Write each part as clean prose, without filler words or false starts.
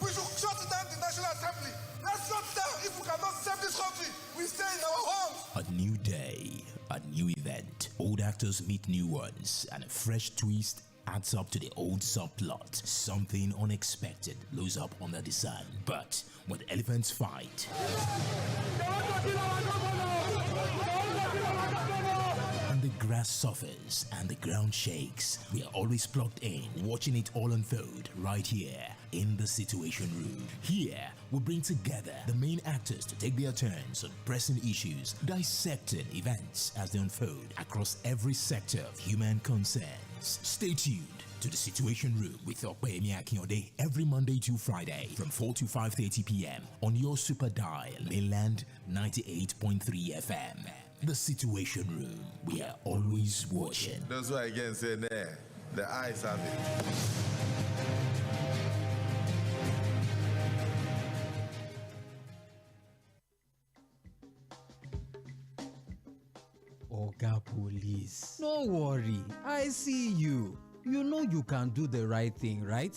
We should shut down the National Assembly. Let's shut down. If we cannot save this country, we stay in our homes. A new day, a new event. Old actors meet new ones, and a fresh twist adds up to the old subplot. Something unexpected blows up under the sun. But when elephants fight, and the grass suffers and the ground shakes, we are always plugged in, watching it all unfold right here in the Situation Room. Here, we bring together the main actors to take their turns on pressing issues, dissecting events as they unfold across every sector of human concerns. Stay tuned to the Situation Room with Tᴏɪᴛᴛᴇʀ every Monday to Friday from 4 to 5:30 p.m. on your super dial, Mainland 98.3 FM. The Situation Room, we are always watching. That's why again say there, the eyes have it. Oga Police, no worry, I see you. You know you can do the right thing, right?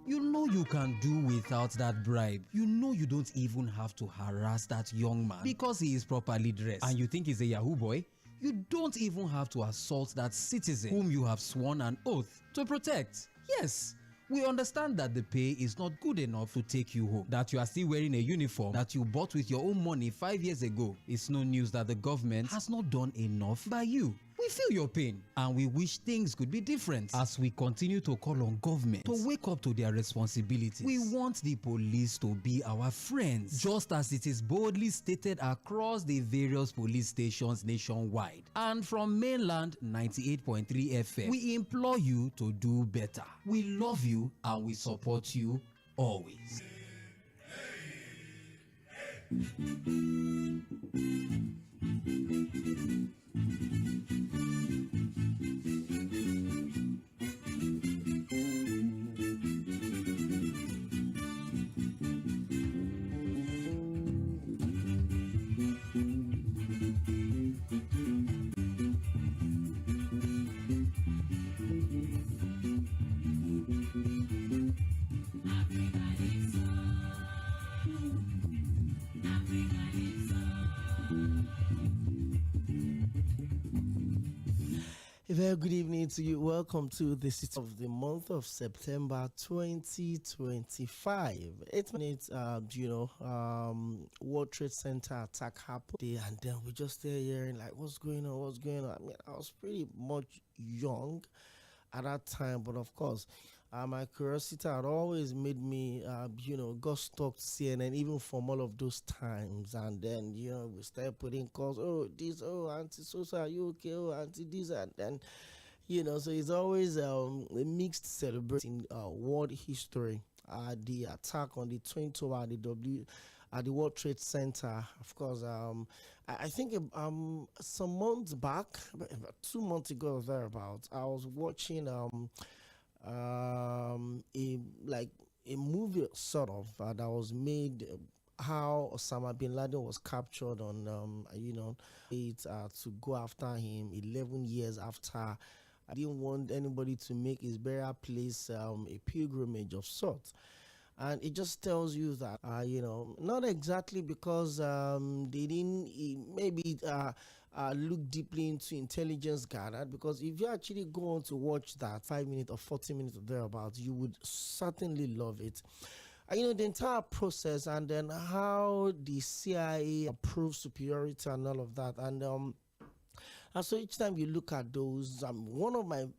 You know you can do without that bribe. You know you don't even have to harass that young man because he is properly dressed. And you think he's a Yahoo boy? You don't even have to assault that citizen whom you have sworn an oath to protect. Yes, we understand that the pay is not good enough to take you home. That you are still wearing a uniform that you bought with your own money 5 years ago. It's no news that the government has not done enough by you. We feel your pain and we wish things could be different as we continue to call on government to wake up to their responsibilities. We want the police to be our friends, just as it is boldly stated across the various police stations nationwide. And from Mainland 98.3 FM, we implore you to do better. We love you and we support you always. A very good evening to you. Welcome to the city of the month of September 2025. 8 minutes, World Trade Center attack happened, and then we just stay hearing like, what's going on? I mean, I was pretty much young at that time, but of course, my curiosity had always made me, go stalk CNN even from all of those times. And then, we started putting calls, Auntie Sosa, are you okay? Oh, Auntie this, and then, so it's always a mixed celebration world history. The attack on the Twin Tower at the World Trade Center, of course. I think some months back, about 2 months ago or thereabouts, I was watching a movie sort of that was made. How Osama bin Laden was captured on, to go after him 11 years after. I didn't want anybody to make his burial place a pilgrimage of sorts. And it just tells you that, not exactly because they didn't maybe look deeply into intelligence gathered, because if you actually go on to watch that 5 minutes or 40 minutes or thereabouts, you would certainly love it. The entire process, and then how the CIA approved superiority and all of that. And so each time you look at those, one of my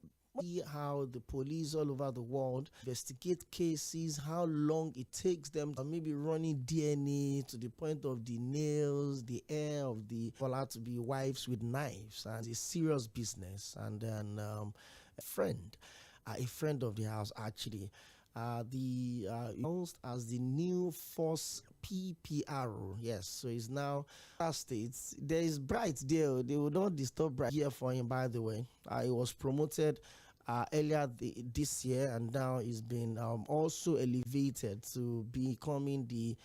how the police all over the world investigate cases, how long it takes them to maybe running DNA to the point of the nails, the hair of the fall to be wives with knives, and it's a serious business. And then a friend of the house actually announced as the new force PPR. Yes, so it's now states there is Bright there. They will not disturb Bright here for him, by the way. He was promoted earlier this year, and now he's been also elevated to becoming the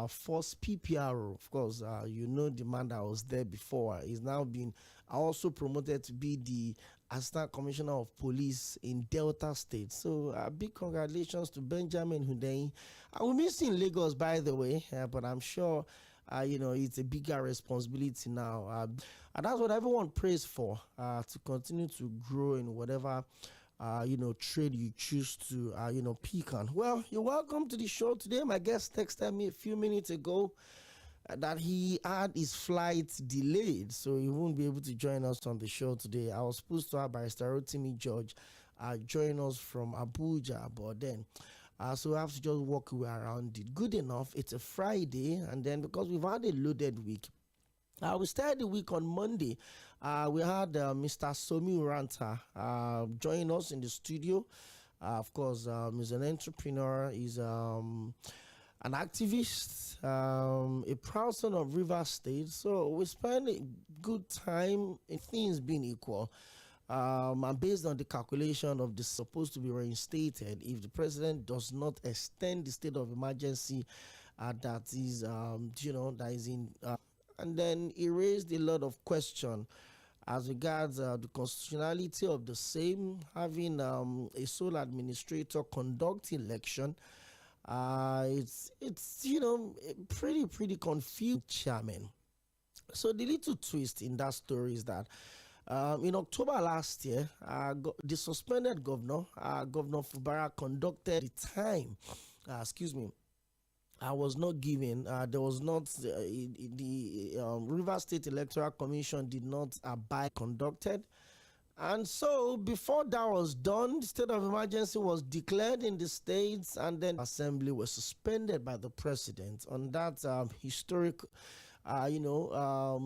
force PPR. Of course, the man that was there before. He's now been also promoted to be the Assistant Commissioner of Police in Delta State. So big congratulations to Benjamin Hundeyin. We miss in Lagos, by the way, but I'm sure it's a bigger responsibility now. And that's what everyone prays for, to continue to grow in whatever trade you choose to pick on. Well, you're welcome to the show today. My guest texted me a few minutes ago that he had his flight delayed, so he won't be able to join us on the show today. I was supposed to have Barrister Rotimi George join us from Abuja, but then so we have to just walk around it. Good enough, it's a Friday, and then because we've had a loaded week, we started the week on Monday. We had Mr. Somi Uranta join us in the studio. Of course, he's an entrepreneur. He's an activist, a proud son of Rivers State. So we spent a good time in things being equal. And based on the calculation of the supposed to be reinstated, if the president does not extend the state of emergency that is, that is in, and then he raised a lot of questions as regards the constitutionality of the same, having a sole administrator conduct election. It's pretty confused, chairman. So the little twist in that story is that in October last year, the suspended governor, Governor Fubara, conducted the time. I was not given. There was not the Rivers State Electoral Commission did not abide conducted. And so before that was done, the state of emergency was declared in the states, and then assembly was suspended by the president on that historic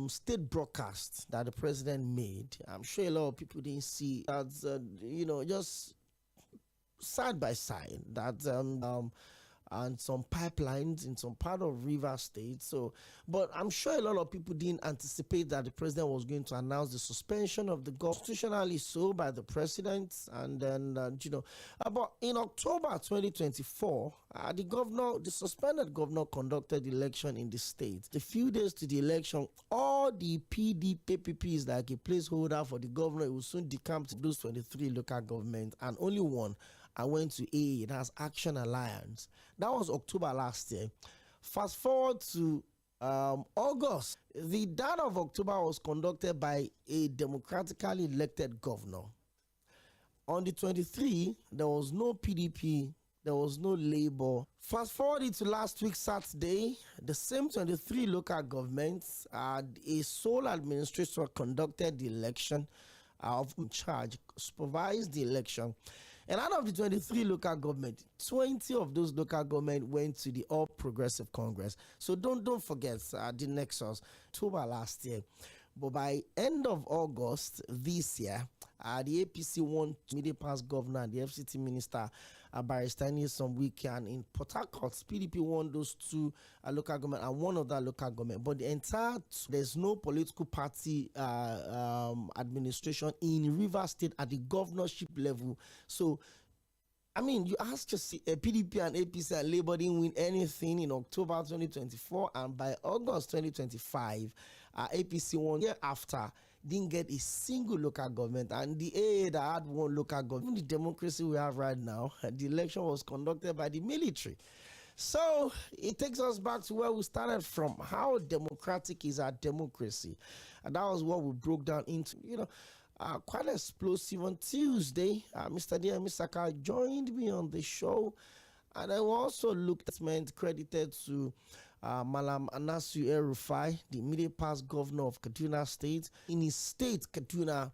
state broadcast that the president made. I'm sure a lot of people didn't see that, just side by side that and some pipelines in some part of River State. So, but I'm sure a lot of people didn't anticipate that the president was going to announce the suspension of the constitutionally so by the president. And then, but in October 2024, the suspended governor conducted the election in the state. A few days to the election, all the PDPs, like a placeholder for the governor, will soon decamp to those 23 local governments, and only one I went to AA, that's Action Alliance. That was October last year. Fast forward to August. The date of October was conducted by a democratically elected governor. On the 23, there was no PDP, there was no Labour. Fast forward to last week, Saturday, the same 23 local governments, a sole administrator conducted the election of charge, supervised the election. And out of the 23 local government, 20 of those local government went to the All Progressive Congress. So don't forget the nexus, October last year. But by end of August this year, the APC won immediate past governor and the FCT minister, Barrister Sᴏᴜ, and in Port Harcourt, PDP won those two local government and one other local government. But the entire, there's no political party administration in Rivers State at the governorship level. So, I mean, you ask yourself, PDP and APC and Labour didn't win anything in October 2024, and by August 2025, APC won year after, didn't get a single local government, and the AA that had one local government, the democracy we have right now, the election was conducted by the military. So it takes us back to where we started from, how democratic is our democracy. And that was what we broke down into, quite explosive on Tuesday. Mr. D.M. Saka joined me on the show, and I also looked at statement credited to Malam Anasu El-Rufai, the immediate past governor of Kaduna State. In his state, Kaduna,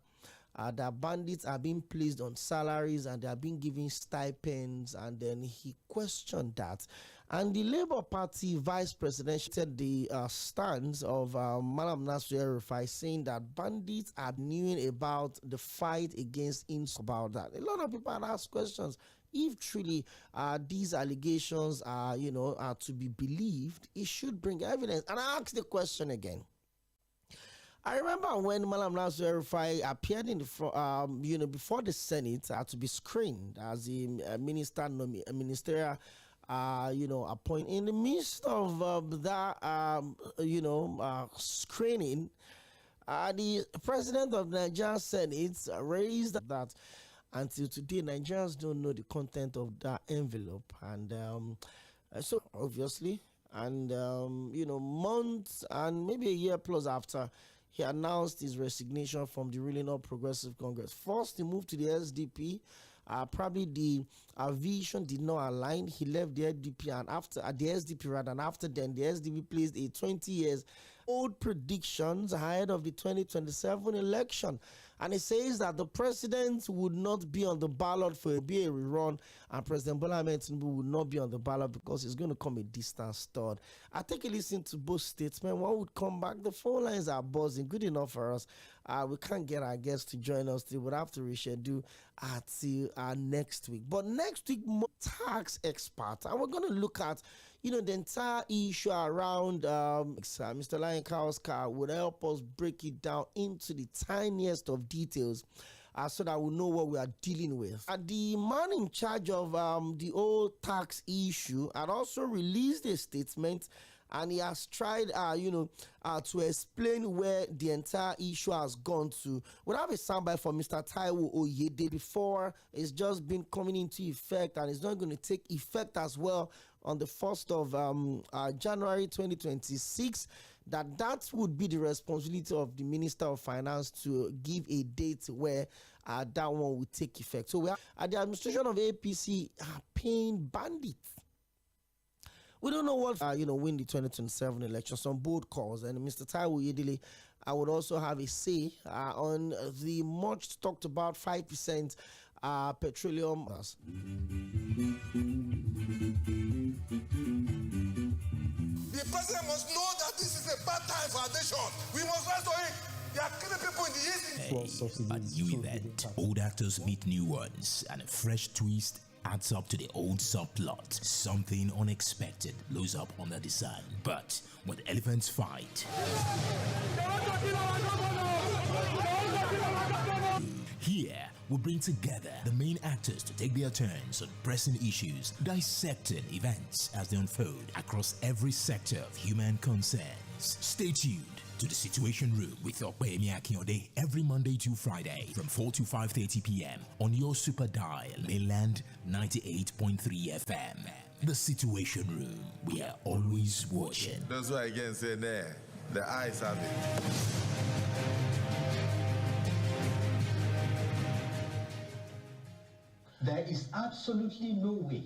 the bandits are being placed on salaries and they are being given stipends, and then he questioned that. And the Labour Party vice president said the stance of Malam Anasu El-Rufai, saying that bandits are knowing about the fight against him about that. A lot of people had asked questions. If truly these allegations are to be believed, it should bring evidence. And I asked the question again. I remember when Malam Anasu El-Rufai appeared in the before the Senate to be screened as a ministerial appointment. In the midst of that screening, The president of Nigeria Senate raised that until today, Nigerians don't know the content of that envelope. And so, obviously, and, months and maybe a year plus after, he announced his resignation from the ruling All Progressive Congress. First, he moved to the SDP. Probably the vision did not align. He left the SDP and after the SDP rather, and after then the SDP placed a 20 years old predictions ahead of the 2027 election. And it says that the president would not be on the ballot for a rerun, and President Bola Ahmed Tinubu would not be on the ballot because he's going to come a distant third. I take a listen to both statements. One would come back. The phone lines are buzzing. Good enough for us. We can't get our guests to join us today. We'll have to reschedule till next week. But next week, more tax experts. And we're going to look at the entire issue around Mr. Lion Kauska would help us break it down into the tiniest of details so that we know what we are dealing with. The man in charge of the whole tax issue had also released a statement, and he has tried, to explain where the entire issue has gone to. We'll have a soundbite from Mr. Taiwo before it's just been coming into effect, and it's not going to take effect as well on the 1st of January 2026. That would be the responsibility of the Minister of Finance to give a date where that one will take effect. So we are at the administration of APC paying bandits. We don't know what win the 2027 election. Some bold calls, and Mr. Taiwo Yedele, I would also have a say on the much talked about 5% petroleum. The president must know that this is a bad time for our nation. We must rise to it. They are killing people in the east. A new event. Old actors meet new ones, and a fresh twist adds up to the old subplot. Something unexpected blows up under the sun. But when the elephants fight, here we bring together the main actors to take their turns on pressing issues, dissecting events as they unfold across every sector of human concerns. Stay tuned to the Situation Room with Tᴏɪᴛᴛᴇʀ every Monday to Friday from 4 to 5:30 p.m. on your super dial, mainland 98.3 FM. The Situation Room, we are always watching. That's why again say there, the eyes have it. There is absolutely no way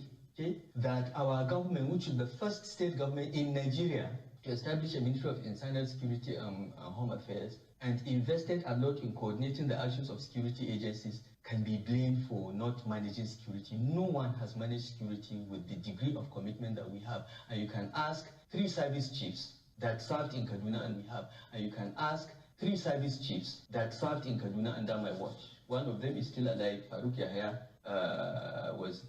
that our government, which is the first state government in Nigeria to establish a Ministry of Internal Security and Home Affairs and invested a lot in coordinating the actions of security agencies, can be blamed for not managing security. No one has managed security with the degree of commitment that we have. And you can ask 3 service chiefs that served in Kaduna, and we have. And you can ask 3 service chiefs that served in Kaduna under my watch. One of them is still alive, Farouk Yahya. Was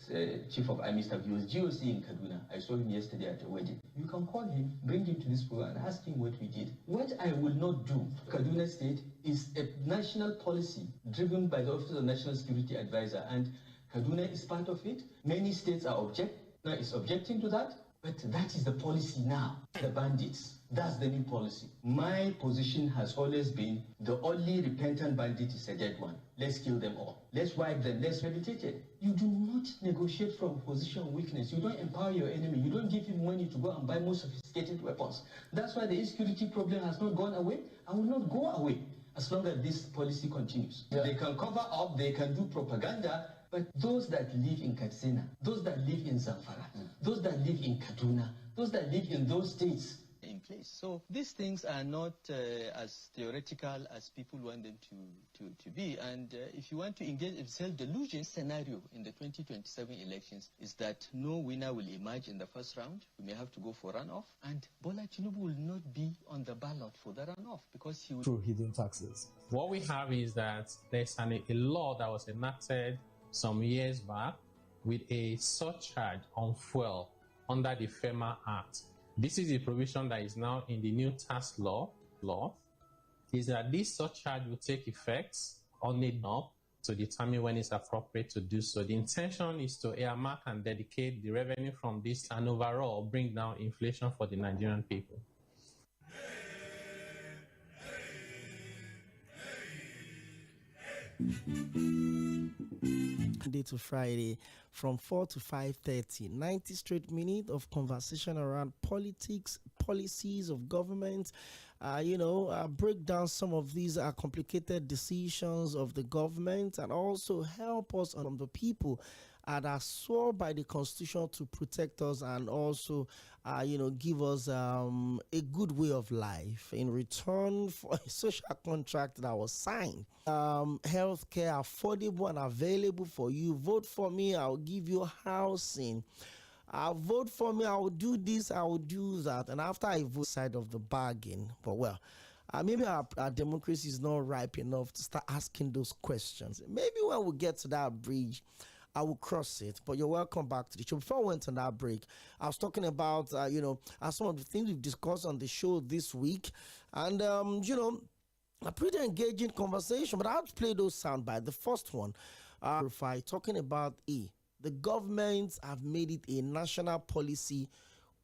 chief of army staff. He was GOC in Kaduna. I saw him yesterday at a wedding. You can call him, bring him to this program, and ask him what we did. What I will not do, Kaduna State, is a national policy driven by the Office of National Security Advisor, and Kaduna is part of it. Many states are objecting to that, but that is the policy now. The bandits. That's the new policy. My position has always been the only repentant bandit is a dead one. Let's kill them all. Let's wipe them. Let's rehabilitate it. You do not negotiate from a position of weakness. You don't empower your enemy. You don't give him money to go and buy more sophisticated weapons. That's why the insecurity problem has not gone away and will not go away as long as this policy continues. Yeah. They can cover up, they can do propaganda, but those that live in Katsina, those that live in Zamfara, those that live in Kaduna, those that live in those states, in place. So these things are not as theoretical as people want them to be. And if you want to engage in self-delusion, scenario in the 2027 elections is that no winner will emerge in the first round. We may have to go for runoff, and Bola Tinubu will not be on the ballot for the runoff because he will... Through hidden taxes. What we have is that there's a law that was enacted some years back with a surcharge on fuel under the FEMA Act. This is the provision that is now in the new tax law, is that this surcharge will take effect on it up to determine when it's appropriate to do so. The intention is to earmark and dedicate the revenue from this and overall bring down inflation for the Nigerian people. Monday to Friday from 4 to 5:30. 90 straight minutes of conversation around politics, policies of government. Break down some of these complicated decisions of the government and also help us on the people that are sworn by the Constitution to protect us and also, give us a good way of life in return for a social contract that was signed. Healthcare affordable and available for you. Vote for me, I'll give you housing. Vote for me, I will do this, I will do that. And after I vote, side of the bargain. But maybe our democracy is not ripe enough to start asking those questions. Maybe when we get to that bridge, I will cross it. But you're welcome back to the show. Before I went on that break, I was talking about, some of the things we've discussed on the show this week. And, a pretty engaging conversation. But I'll play those sound bites. The first one, talking about the governments have made it a national policy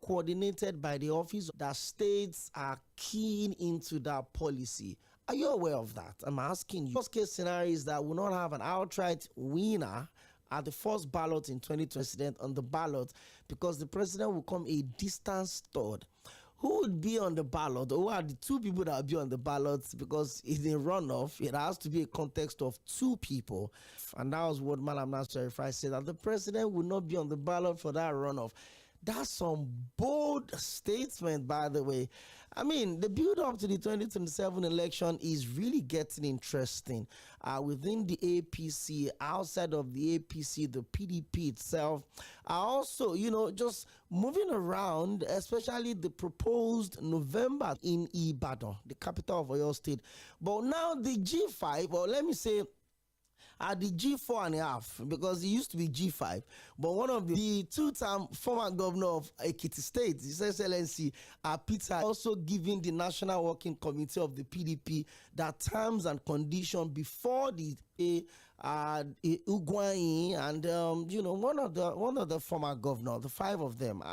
coordinated by the office that states are keen into that policy. Are you aware of that? I'm asking you. Worst case scenario is that we'll not have an outright winner at the first ballot in 2020 on the ballot because the president will come a distant third. Who would be on the ballot? Who are the two people that will be on the ballot? Because in a runoff, it has to be a context of two people. And that was what Malam Nasser said, that the president will not be on the ballot for that runoff. That's some bold statement, by the way. I mean, the build-up to the 2027 election is really getting interesting. Within the APC, outside of the APC, the PDP itself, also, just moving around, especially the proposed November in Ibadan, the capital of Oyo State. But now the G5, or let me say, at the G4.5, because it used to be G5, but one of the two-time former governor of Ekiti State, His Excellency Peter, also giving the National Working Committee of the PDP that terms and conditions before the Ugwai and one of the former governor, the five of them,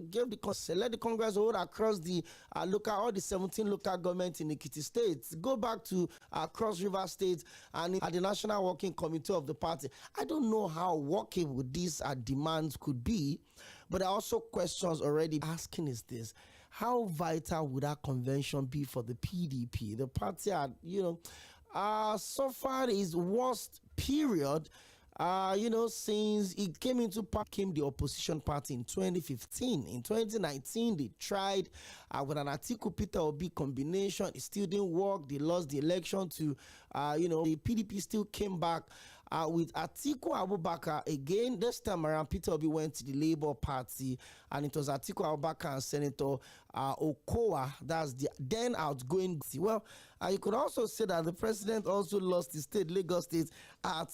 gave let the Congress hold across the all the 17 local governments in Ekiti State, go back to Cross River State and at the National Working Committee of the party. I don't know how workable these demands could be, but there are also questions already asking is this: how vital would that convention be for the PDP? The party had, so far is worst period, since it came into power, came the opposition party in 2015. In 2019, they tried with an Atiku Peter Obi combination. It still didn't work. They lost the election to, the PDP still came back with Atiku Abubakar again. This time around, Peter Obi went to the Labour Party, and it was Atiku Abubakar and Senator Okowa, that's the then outgoing. Well, you could also say that the president also lost the state, Lagos State,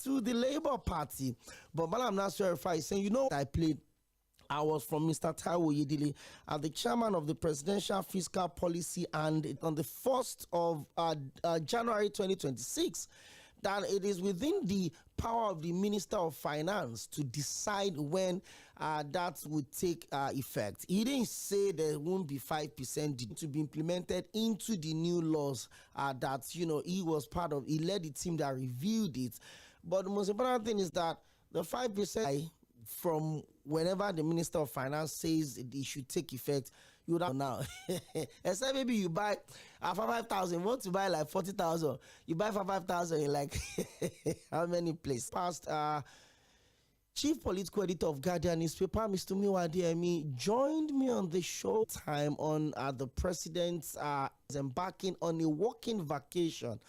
to the Labour Party. But I'm not sure if I saying, I was from Mr. Taiwo Yedili, the chairman of the Presidential Fiscal Policy, and on the 1st of January 2026, that it is within the power of the Minister of Finance to decide when that would take effect. He didn't say there won't be 5% to be implemented into the new laws that, he was part of. He led the team that reviewed it. But the most important thing is that the 5% from whenever the Minister of Finance says it should take effect, you would have now. Except maybe you buy for 5,000, want to buy like 40,000. You buy for 5,000 in like how many places? Past Chief Political Editor of Guardian newspaper, Mr. Miwadi, joined me on the show time on the president's embarking on a working vacation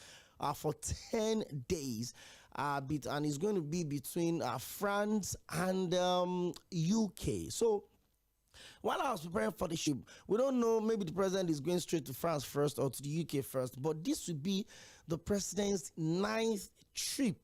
for 10 days. And it's going to be between France and UK. So while I was preparing for the show, we don't know, maybe the president is going straight to France first or to the UK first, but this would be the president's 9th trip.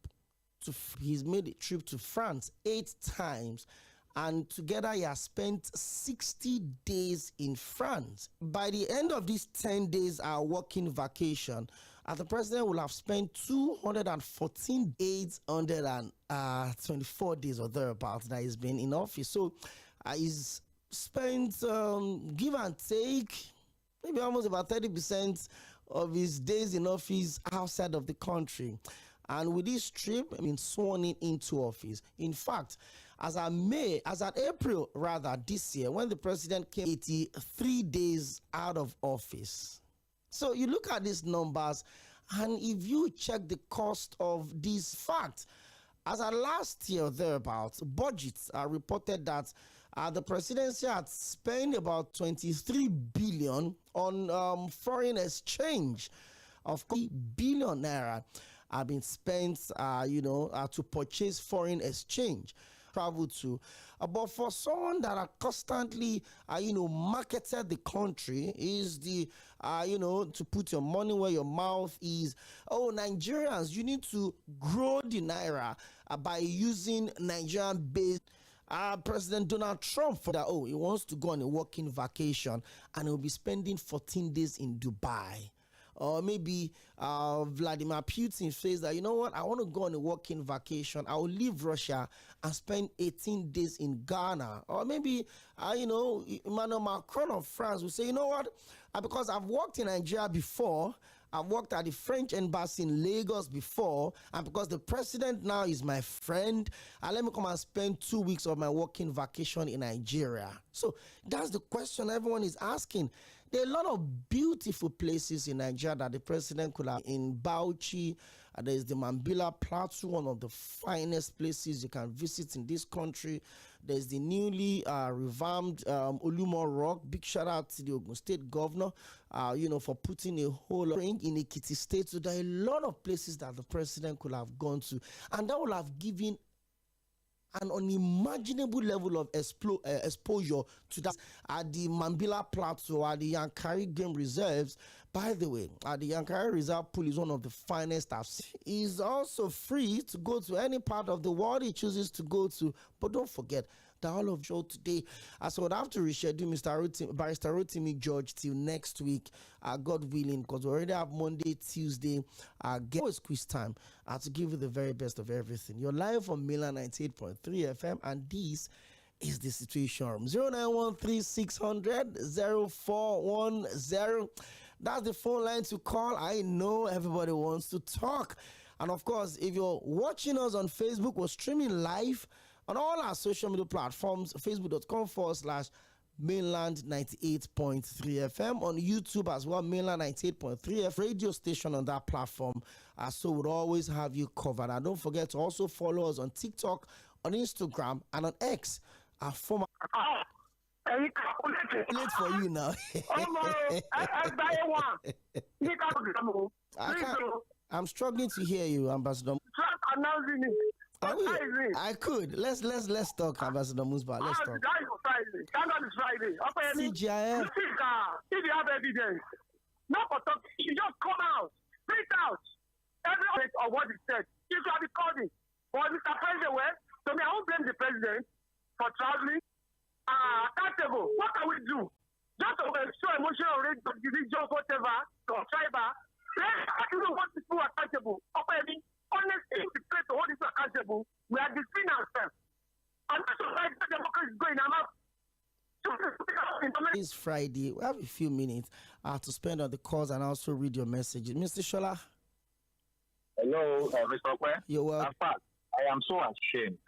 He's made a trip to France 8 times, and together he has spent 60 days in France. By the end of these 10 days working vacation, the president will have spent 214 days, 124 days or thereabouts that he's been in office. So he's spent, give and take, maybe almost about 30% of his days in office outside of the country. And with this trip, sworn into office. In fact, as at April this year, when the president came 83 days out of office. So you look at these numbers, and if you check the cost of this fact, as at last year thereabouts, budgets are reported that the presidency had spent about 23 billion on foreign exchange. Of course, billion naira have been spent, to purchase foreign exchange, travel to. But for someone that are constantly, marketed the country, is the, to put your money where your mouth is. Oh, Nigerians, you need to grow the naira by using Nigerian-based. President Donald Trump for that. Oh, he wants to go on a working vacation and he'll be spending 14 days in Dubai. Or maybe Vladimir Putin says that, you know what, I want to go on a working vacation. I will leave Russia and spend 18 days in Ghana. Or maybe, Emmanuel Macron of France will say, you know what, because I've worked in Nigeria before, I've worked at the French embassy in Lagos before, and because the president now is my friend, let me come and spend 2 weeks of my working vacation in Nigeria. So that's the question everyone is asking. There are a lot of beautiful places in Nigeria that the president could have. In Bauchi, there's the Mambila Plateau, one of the finest places you can visit in this country. There's the newly revamped Olumo Rock. Big shout out to the Ogun State governor, for putting a whole ring in Ekiti State. So there are a lot of places that the president could have gone to, and that would have given an unimaginable level of exposure to that at the Mambila Plateau, at the Yankari Game Reserves. By the way, the Yankari Reserve Pool is one of the finest I've seen. It's also free to go to any part of the world he chooses to go to. But don't forget that all of you today, I would have to reschedule Barrister Rotimi George till next week, God willing, because we already have Monday, Tuesday, always quiz time to give you the very best of everything. You're live on Milan 98.3 FM, and this is the Situation Room. 0913-600-0410. That's the phone line to call. I know everybody wants to talk. And of course, if you're watching us on Facebook, we're streaming live on all our social media platforms, facebook.com/Mainland 98.3 FM, on YouTube as well, Mainland 98.3 FM, radio station on that platform. So we'll always have you covered. And don't forget to also follow us on TikTok, on Instagram, and on X. Our former late for you now. I'm struggling to hear you, Ambassador. I could. Let's talk, Ambassador Musba. Let's talk. CGIF. If you have evidence, not for talk, you just come out, speak out. Every of what he said, you should have recorded. But Mr. President, so I won't blame the president for traveling. Accountable. What can we do? Just to show emotional rate of division, whatever, or tribal. I don't know what people are accountable. Honestly, if the place to hold this accountable, we are deceiving ourselves. And that's why the democracy is going on. It's Friday. We have a few minutes to spend on the calls and also read your messages. Mr. Shola. Hello, Mr. Okwe. You're welcome. In fact, I am so ashamed.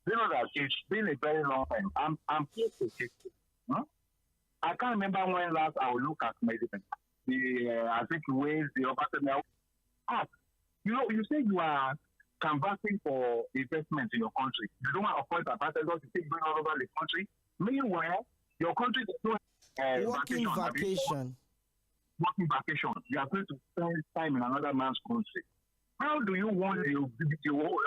You know that it's been a very long time. I'm pissed to it. I can't remember when last I will look at medicine. I think ways the opposite. You say you are canvassing for investment in your country. You don't want to appoint ambassadors to take all over the country. Meanwhile, your country is doing working vacation. Working vacation. You are going to spend time in another man's country. How do you want the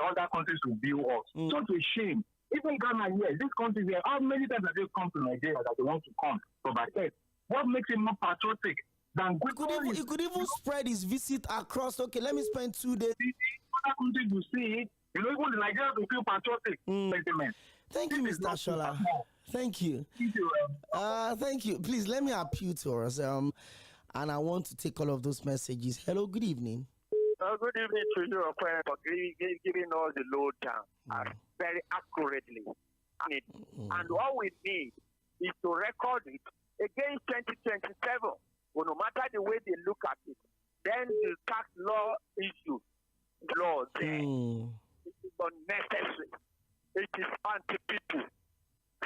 other countries to view us? Such a shame. Even Ghana here, this country here, how many times have they come to Nigeria that they want to come for vacation? What makes him more patriotic than he could even spread his visit across. Okay, let me spend 2 days. Other countries to see it. Even the Nigerians will feel patriotic. Thank you, Mr. Shola. Thank you. Thank you. Please let me appeal to us. And I want to take all of those messages. Hello, good evening. Good evening to you, for giving all the lowdown very accurately. And all we need is to record it against 2027. Well, no matter the way they look at it, then the tax law issue law there. It is unnecessary. It is anti-people.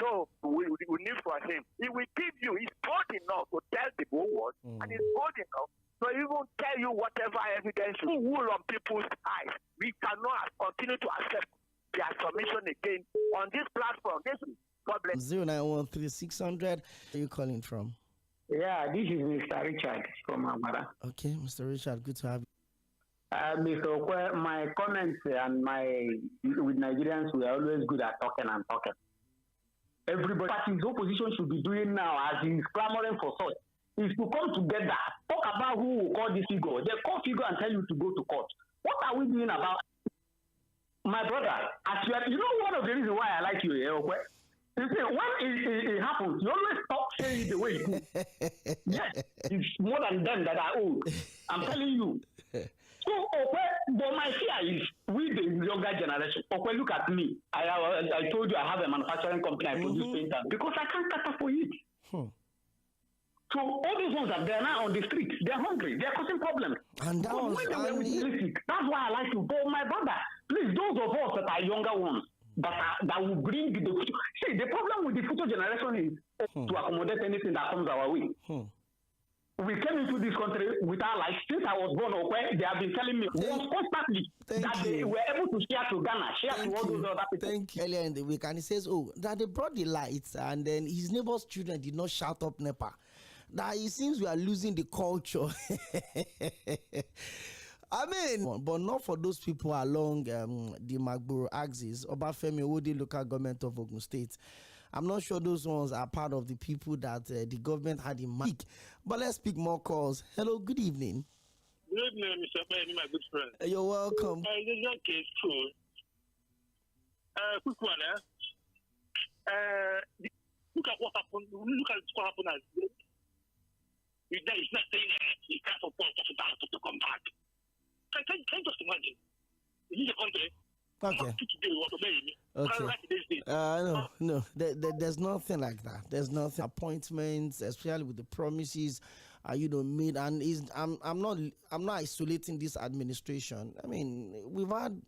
So we need for him. He will give you, he's bold enough to tell the whole world, and he's bold enough to even tell you whatever evidence you will on people's eyes. We cannot continue to accept their submission again on this platform. This is problem. 0913-600. Where are you calling from? Yeah, this is Mr. Richard from Amara. Okay, Mr. Richard, good to have you. Mr. Okoye, my comments and with Nigerians, we are always good at talking and talking. Everybody, party's opposition should be doing now, as he's clamoring for such, is to come together, talk about who will call this figure. They call figure and tell you to go to court. What are we doing about? My brother, you know one of the reasons why I like you, Okoye? You see, when it happens, you always stop saying it the way you do. Yes, it's more than them that are old. I'm telling you. So, but my fear is with the younger generation. Okay, look at me. I told you I have a manufacturing company. I produce painters because I can't cater for it. So all these ones are there now on the street. They're hungry. They're causing problems. And that was that's why I like you. But my brother, please, those of us that are younger ones that will bring the future. See, the problem with the future generation is to accommodate anything that comes our way. We came into this country with our life. Since I was born, they have been telling me constantly that they were able to share to Ghana, share to all those other people. Thank you. Earlier in the week, and he says, that they brought the lights, and then his neighbor's children did not shout up NEPA. That it seems we are losing the culture. I mean, but not for those people along the Magboro axis. Obafemi Owode local government of Ogun State. I'm not sure those ones are part of the people that the government had in mind. But let's pick more calls. Hello, good evening. Good evening, Mr. Ben, my good friend. You're welcome. This case true. Quick one, look at what happened. Look at what happened. It's not saying he can't support to come back. Can you just imagine? This is a country. Okay. No. There's nothing like that. There's nothing. Appointments, especially with the promises, made. And I'm not isolating this administration. I mean, we've had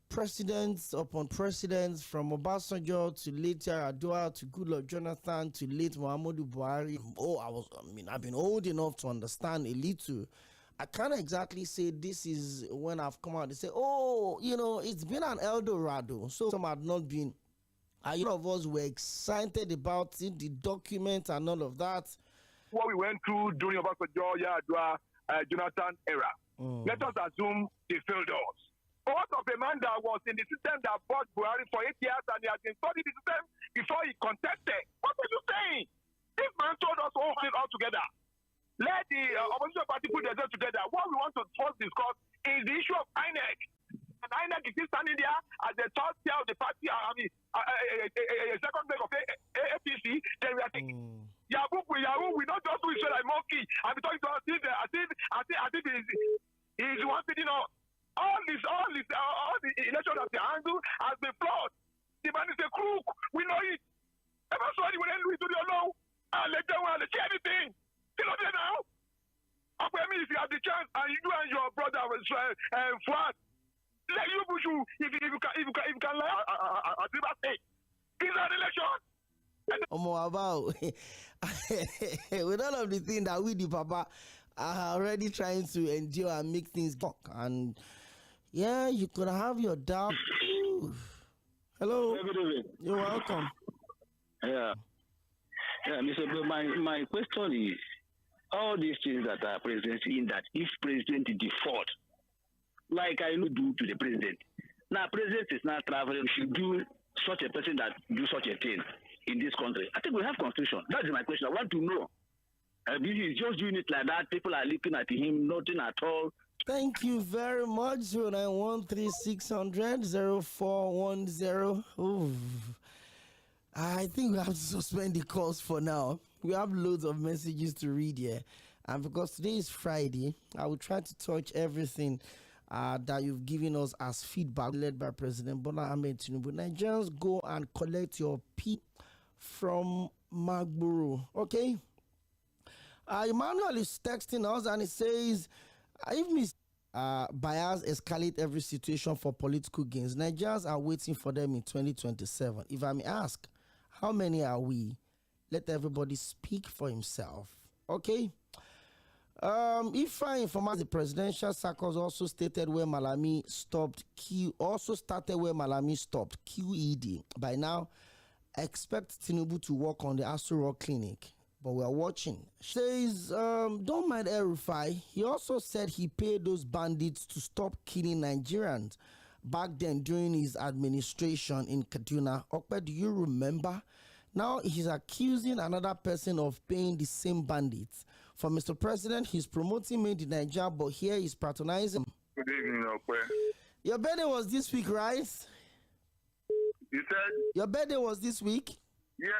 presidents upon presidents, from Obasanjo to late Yar'Adua to Goodluck Jonathan to late Muhammadu Buhari. I've been old enough to understand a little. I can't exactly say this is when I've come out and say, it's been an El Dorado. So some had not been. A lot of us were excited about it, the document and all of that. What we went through during Obasanjo, Yar'Adua, Jonathan era. Let us assume they failed us. What of a man that was in the system that bought Buhari for 8 years and he has been studying the system before he contested? What are you saying? This man told us all together. Let the opposition party put themselves together. What we want to first discuss is the issue of INEC. And INEC is still standing there as the third tier of the party, a second leg of APC. Then we are thinking, Yahoo, we don't just do each other like monkey. And we talking to us as if he's one sitting on. All the election that they handle has been flawed. The man is a crook. We know it. Ever saw anyone else do the law? Let them see anything. You know that now? If you have the chance and you and your brother Fuad, let you push you if you can lie at River State. Is that election? With all of the things that we, the Papa, are already trying to endure and make things work. And yeah, you could have your doubt. Hello. You're welcome. Yeah, Mr. Bill, my question is, all these things that are present in that if president default, like I do to the president. Now, president is not traveling. Should do such a person that do such a thing in this country. I think we have constitution. That is my question. I want to know. This is just doing it like that. People are looking at him, nothing at all. Thank you very much. 0913-600-0410. Ooh. I think we have to suspend the calls for now. We have loads of messages to read here. And because today is Friday, I will try to touch everything that you've given us as feedback led by President Bola Ahmed Tinubu. Nigerians, go and collect your P from Magboro. Okay? Emmanuel is texting us and he says, if Mr. bias escalate every situation for political gains. Nigerians are waiting for them in 2027. If I may ask, how many are we? Let everybody speak for himself. Okay? Ifeanyi from the presidential circles also stated where Malami stopped QED. By now, I expect Tinubu to work on the Aso Rock clinic, but we are watching. Says, don't mind El-Rufai. He also said he paid those bandits to stop killing Nigerians back then during his administration in Kaduna. Okpe, do you remember? Now he's accusing another person of paying the same bandits. For Mr. President, he's promoting Made in Nigeria, but here he's patronizing. Good evening, Okwe. Your birthday was this week, right? You said? Your birthday was this week? Yes.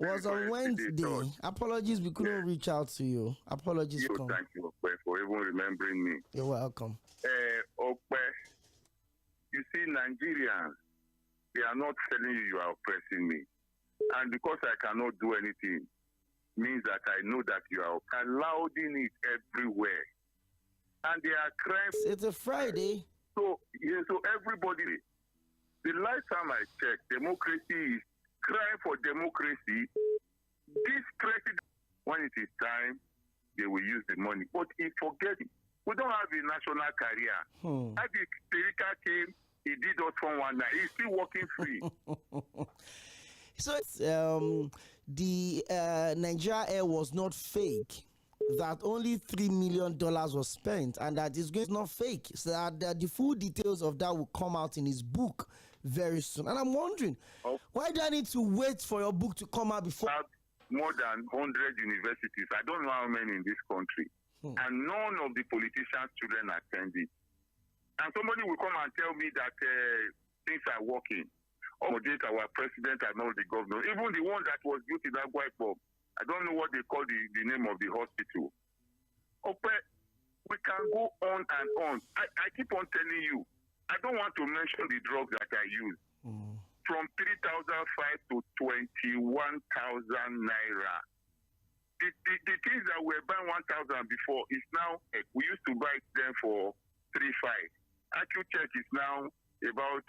Was on Wednesday. Apologies, we couldn't reach out to you. Apologies. Thank you, Okwe, for even remembering me. You're welcome. Okwe, you see, Nigerians, they are not telling you are oppressing me. And because I cannot do anything, means that I know that you are allowing it everywhere. And they are crying. It's a Friday. So everybody, the last time I checked, democracy is crying for democracy. This president, when it is time, they will use the money. But he forget it. We don't have a national career. Adi Terika came, he did us from one night. He's still working free. So the Nigeria Air was not fake. That only $3 million was spent, and that is not fake. So that the full details of that will come out in his book very soon. And I'm wondering, why do I need to wait for your book to come out before? More than 100 universities. I don't know how many in this country. And none of the politicians' children attend it. And somebody will come and tell me that things are working. Accommodate our president and all the governors. Even the one that was built in that white bomb. I don't know what they call the name of the hospital. Okay, we can go on and on. I keep on telling you, I don't want to mention the drugs that I use. From 3,500 to 21,000 naira. The things that were buying 1,000 before is now, we used to buy them for 3,500. Actual check is now about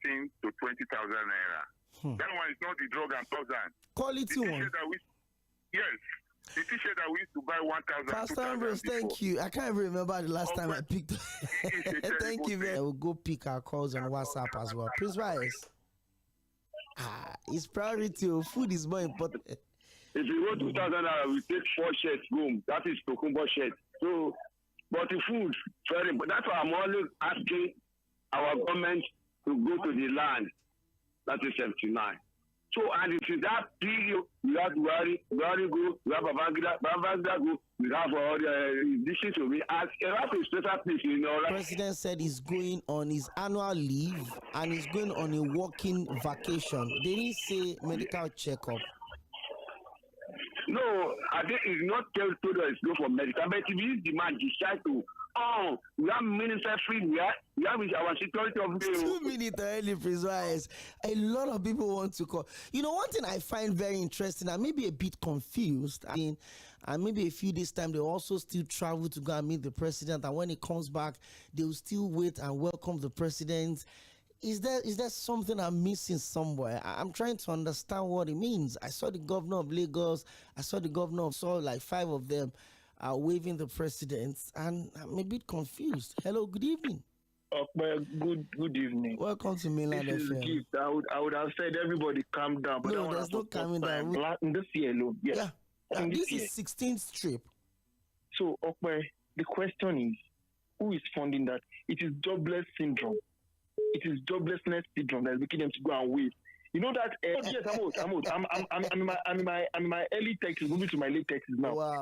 18 to 20,000 naira. That one is not the drug and thousand. Quality one. Yes. The t-shirt that we used to buy 1,000. Pastor Ambrose, thank you. I can't even remember the last time I picked. Thank you very much. We'll go pick our calls on WhatsApp as well. Prince Rice. It's priority. Food is more important. If you go 2,000 naira, we take 4 shirts home. That is Tokumbo shirt. So, but the food, very important. That's why I'm always asking our government to go to the land. That is 79. So, and it is that period we have Buhari go, we have Babangida go, we have all this is to be asked. That's a special place, you know. The president said he's going on his annual leave and he's going on a working vacation. They didn't say medical checkup. No, I think it's not told us to go for medical, but if you demand, decide to. Oh, we have ministry, we have our security officer. 2 minutes early, Prince Rice. A lot of people want to call. You know, one thing I find very interesting, I may be a bit confused. I mean, and maybe a few days' time, they'll also still travel to go and meet the president. And when he comes back, they'll still wait and welcome the president. Is there something I'm missing somewhere? I'm trying to understand what it means. I saw the governor of Lagos. I saw the governor of like 5 of them waving the president, and I'm a bit confused. Hello, good evening. Good evening. Welcome to Mainland FM. I would have said everybody calm down. But no, there's no calming down. In this year alone, yes. Yeah. This is 16th trip. So, the question is, who is funding that? It is jobless syndrome. It is joblessness syndrome that is making them to go and wait. You know that? Yes, I'm out. I'm in my early 30s, moving to my late 30s now. Wow.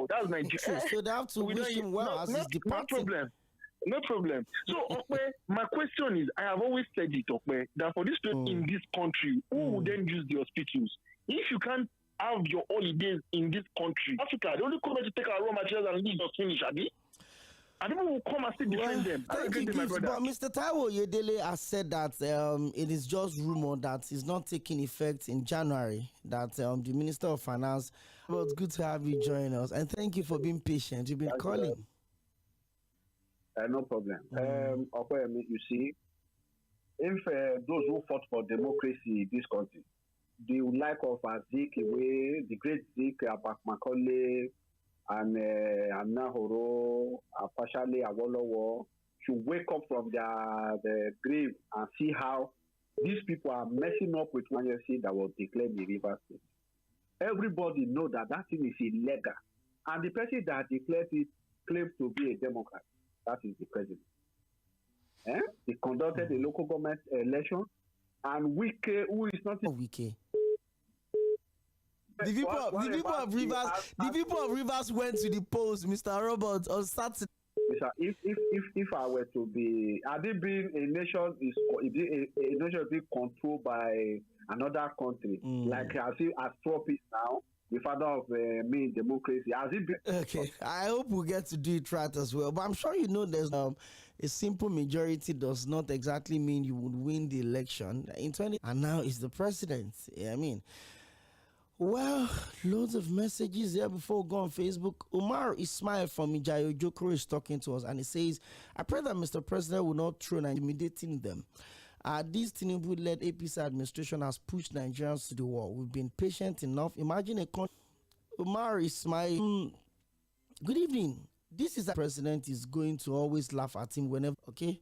That's Nigeria. So they have to wish him well as he's departing. No problem. So, my question is, I have always said it, that for this place in this country, who would then use the hospitals? If you can't have your holidays in this country, Africa, they only come here to take our raw materials and leave us finish, Abi. And people will come and still defend them. Thank you, but Mr. Taiwo Yedele has said that it is just rumor that it's not taking effect in January, that the Minister of Finance. Well, it's good to have you join us. And thank you for being patient. You've been calling. No problem. You see, if those who fought for democracy in this country, the like of Azikiwe, the great Zik, Macaulay, and Nahoro, partially Awolowo, should wake up from the grave and see how these people are messing up with one that was declared the River State. Everybody know that thing is illegal. And the person that declared it claims to be a Democrat. That is the president. They conducted a local government election, and Wike, who is not Wike. The people of Rivers went to the polls, Mr. Robert, on Saturday. If I were to be, had it been a nation a nation being controlled by another country, like as Trump is now, the father of main democracy, has it been? Okay, I hope we get to do it right as well. But I'm sure you know there's a simple majority does not exactly mean you would win the election in 20. And now it's the president. I mean. Well, loads of messages there before we go on Facebook. Umar Ismail from Ijayo Jokoro is talking to us, and he says, I pray that Mr. President will not throw and intimidating them. This Tinubu-led APC administration has pushed Nigerians to the wall. We've been patient enough. Imagine a country. Umar Ismail, good evening. This is the president is going to always laugh at him whenever, okay?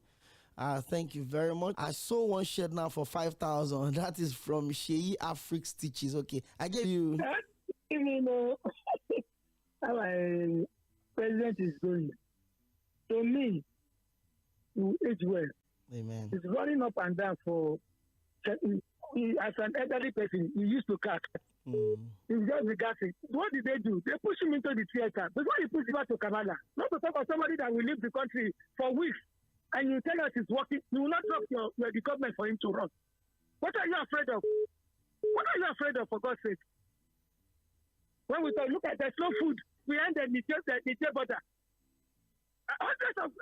Thank you very much. I saw one shirt now for 5,000. That is from Sheyi Afric Stitches. Okay, I gave you. You know how my president is going. To me, to age well. Amen. He's running up and down for. As an elderly person, he used to cut. He's just regarding. What did they do? They push him into the theater. Before he push him out to Kamala, not to talk about somebody that will leave the country for weeks. And you tell us it's working, you will not drop the government for him to run. What are you afraid of? What are you afraid of, for God's sake? When we talk, look at there's no food behind the Niger border. Hundreds of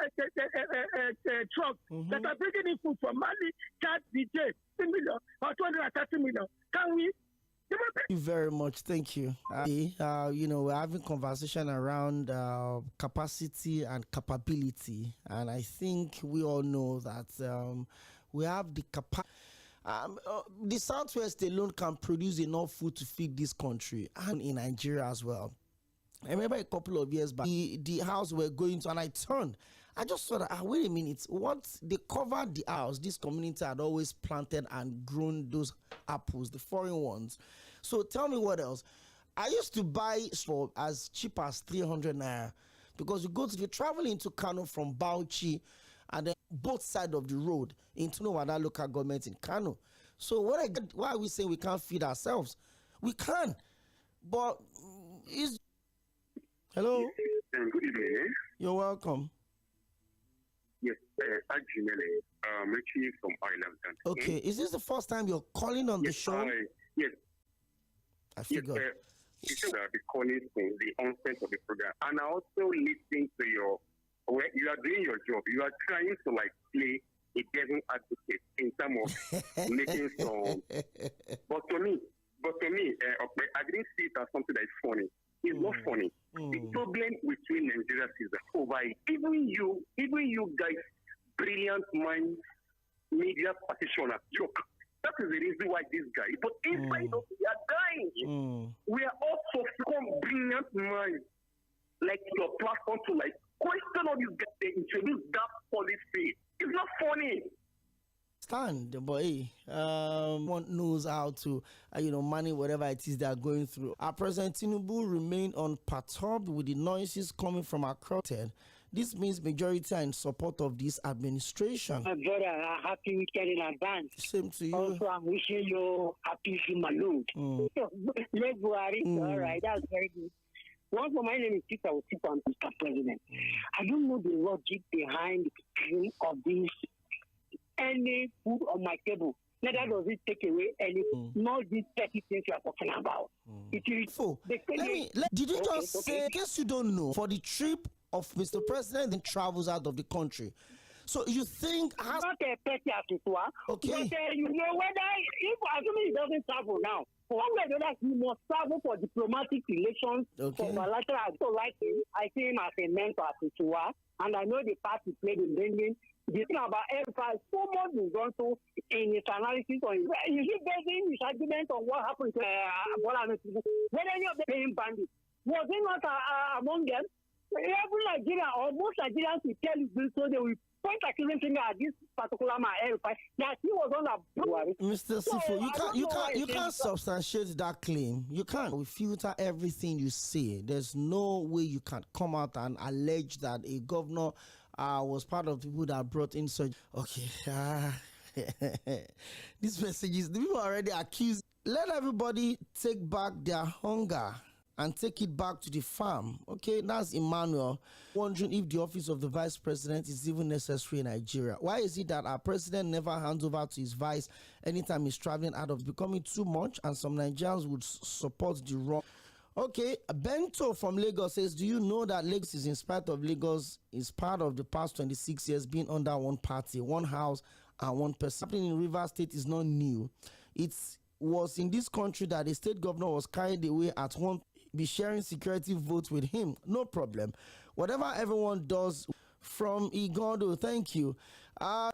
trucks that are bringing in food from Mali, Chad, Niger, 10 million or 230 million. Can we? Thank you very much. Thank you. We're having conversation around capacity and capability, and I think we all know that we have the capacity. The Southwest alone can produce enough food to feed this country, and in Nigeria as well. I remember a couple of years back, the house we're going to, and I turned. I just thought, wait a minute, what? They covered the house. This community had always planted and grown those apples, the foreign ones. So tell me what else. I used to buy for as cheap as 300 naira because you travel into Kano from Bauchi and then both sides of the road into ᴏᴜᴜ local government in Kano. So why are we saying we can't feed ourselves? We can. But hello? Yes, good evening. You're welcome. Yes, I'm reaching from Ireland. Okay, is this the first time you're calling on the show? Yes. I figured. You said I'll be calling from the onset of the program. And I also listening to you are doing your job. You are trying to play a devil advocate in terms of making some. But to me, I didn't see it as something that is funny. It's not funny. The problem between Nigeria is over it. Even you guys, brilliant minds, media practitioners, joke. That is the reason why this guy. But inside of we are dying. We are also from brilliant minds, like your platform to question all these guys. They introduce that policy. It's not funny. Stand, boy. One knows how to, manage whatever it is they are going through. Our President Tinubu remained unperturbed with the noises coming from across. This means majority are in support of this administration. My brother, happy weekend in advance. Same to you. Also, I'm wishing you happy Jumalu. All right, that's very good. Once my name is Peter Otipa, Mr. President. I don't know the logic behind the creation of this. Any food on my table, neither does it take away any. Not these 30 things you are talking about. It is. Did you just say? In case you don't know, for the trip of Mr. President, then travels out of the country. So you think not a petty as it was. Okay. But you know whether if assuming he doesn't travel now, for one way or the other, he must travel for diplomatic relations, for bilateral. So like I see him as a mentor as it was, and I know the part he played in bringing. The thing about Erifa, so much is done so in his analysis on is he basing his argument on what happened to when any of the paying bandits was he not among them? Every Nigerian or most Nigerians will tell you this, so they will point accusation at this particular man Erifa that he was on a Mr. Sifo, you can't substantiate that claim. You can't. We filter everything you say. There's no way you can come out and allege that a governor was part of the people that brought in such. Okay. This message is the people already accused. Let everybody take back their hunger and take it back to the farm. Okay, that's Emmanuel wondering if the office of the vice president is even necessary in Nigeria. Why is it that our president never hands over to his vice anytime he's traveling out of becoming too much, and some Nigerians would support the wrong? Okay, Bento from Lagos says, do you know that Lagos is, in spite of Lagos, is part of the past 26 years being under one party, one house, and one person? Happening in Rivers State is not new. It was in this country that a state governor was carried away at one, be sharing security votes with him. No problem. Whatever everyone does from Igondo, thank you.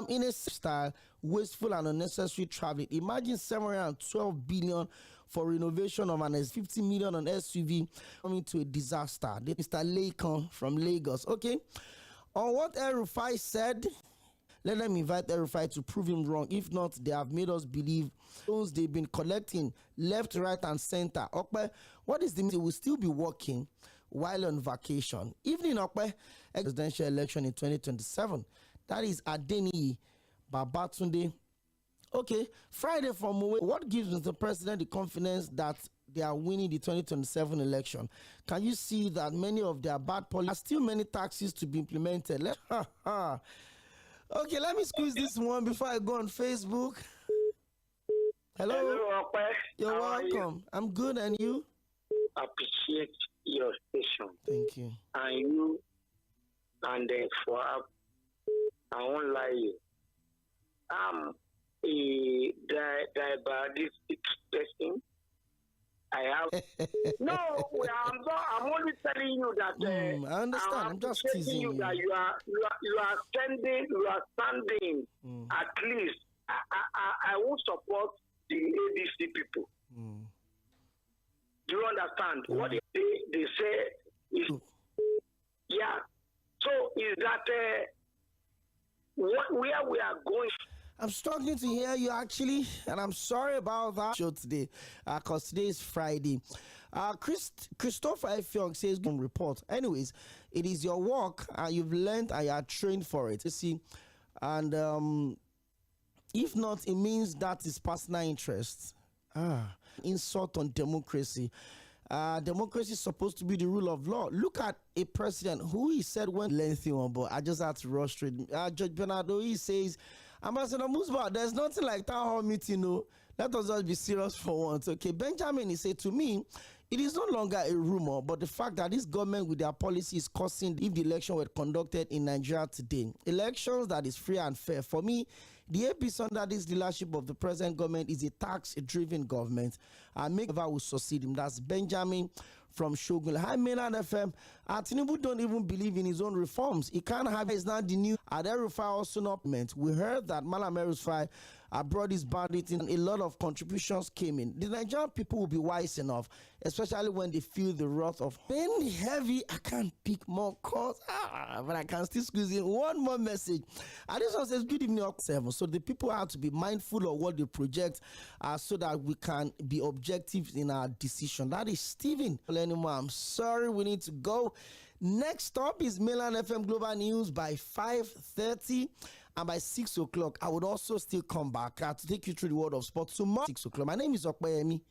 In a style, wasteful and unnecessary traveling. Imagine 712 billion for renovation of an 50 million on SUV coming to a disaster. Mr. Laycon from Lagos. Okay. On what Rufai said, let them invite Rufai to prove him wrong. If not, they have made us believe those they've been collecting left, right, and center. Okay. What is the meaning? They will still be working while on vacation. Even in Okpe, presidential election in 2027. That is Adeniyi Babatunde. Okay, Friday from away. What gives Mr. President the confidence that they are winning the 2027 election? Can you see that many of their bad policies, are still many taxes to be implemented? Okay, let me squeeze this one before I go on Facebook. Hello. Hello, you're welcome. I'm good, and you? Appreciate your station. Thank you. And you, and for I won't lie you. I'm a diabetic person. I have no. I'm only telling you that. I understand. I'm just teasing you. That you are standing. At least I will support the ADC people. Do you understand what they say? Is, yeah. So is that where we are going? I'm struggling to hear you actually, and I'm sorry about that show today, because today is Friday. Christopher Effiong says, "Good report." Anyways, it is your work, and you've learned, and you are trained for it. You see, and if not, it means that is personal interest. Insult on democracy. Democracy is supposed to be the rule of law. Look at a president who he said went lengthy one, but I just had to rush through. Judge Bernardo, he says, Ambassador Musba, there's nothing like town hall meeting, no. Let us just be serious for once. Okay, Benjamin, he said to me, it is no longer a rumor, but the fact that this government with their policy is causing if the election were conducted in Nigeria today. Elections that is free and fair. For me, the APC under this leadership of the present government is a tax-driven government, and make whoever will succeed him. That's Benjamin from Shogun. Hi, Mainland FM. Tinubu don't even believe in his own reforms. He can't have. It's not the new. Rufai also not meant. We heard that Malam Rufai brought his bandit in. A lot of contributions came in. The Nigerian people will be wise enough, especially when they feel the wrath of then heavy. I can't pick more calls, but I can still squeeze in one more message. And this one says, good evening, 7. So the people have to be mindful of what they project, so that we can be objective in our decision. That is Stephen. Anymore, I'm sorry, we need to go. Next up is Mainland FM Global News by 5:30. And by 6 o'clock, I would also still come back to take you through the world of sports tomorrow. 6 o'clock. My name is Okoyemi.